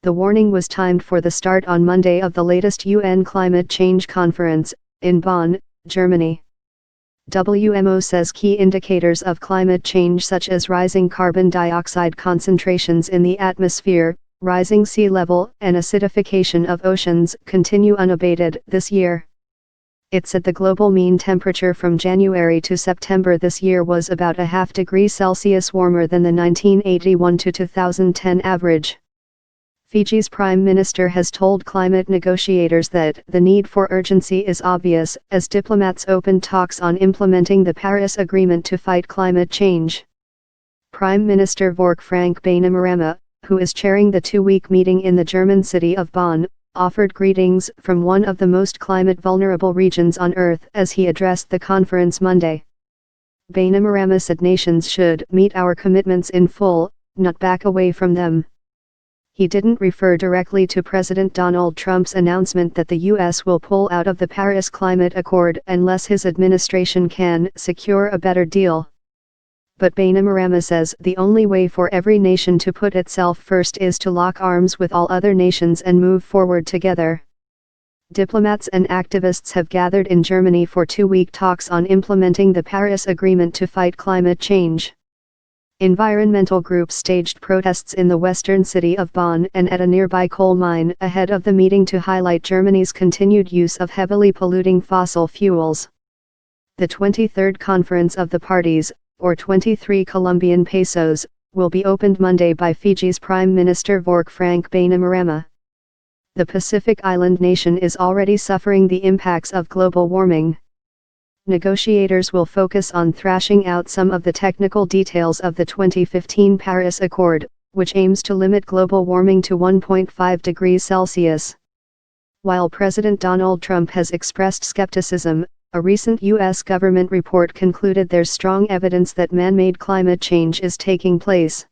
The warning was timed for the start on Monday of the latest UN Climate Change Conference, in Bonn, Germany. WMO says key indicators of climate change such as rising carbon dioxide concentrations in the atmosphere, rising sea level and acidification of oceans continue unabated this year. It said the global mean temperature from January to September this year was about a half degree Celsius warmer than the 1981 to 2010 average. Fiji's Prime Minister has told climate negotiators that the need for urgency is obvious as diplomats opened talks on implementing the Paris Agreement to fight climate change. Prime Minister Frank Bainimarama, who is chairing the two-week meeting in the German city of Bonn, offered greetings from one of the most climate-vulnerable regions on Earth as he addressed the conference Monday. Bainimarama said nations should meet our commitments in full, not back away from them. He didn't refer directly to President Donald Trump's announcement that the U.S. will pull out of the Paris Climate Accord unless his administration can secure a better deal. But Bainimarama says the only way for every nation to put itself first is to lock arms with all other nations and move forward together. Diplomats and activists have gathered in Germany for two-week talks on implementing the Paris Agreement to fight climate change. Environmental groups staged protests in the western city of Bonn and at a nearby coal mine ahead of the meeting to highlight Germany's continued use of heavily polluting fossil fuels. The 23rd Conference of the Parties, or 23 Colombian pesos, will be opened Monday by Fiji's Prime Minister Frank Bainimarama. The Pacific island nation is already suffering the impacts of global warming. Negotiators will focus on thrashing out some of the technical details of the 2015 Paris Accord, which aims to limit global warming to 1.5 degrees Celsius. While President Donald Trump has expressed skepticism, a recent U.S. government report concluded there's strong evidence that man-made climate change is taking place.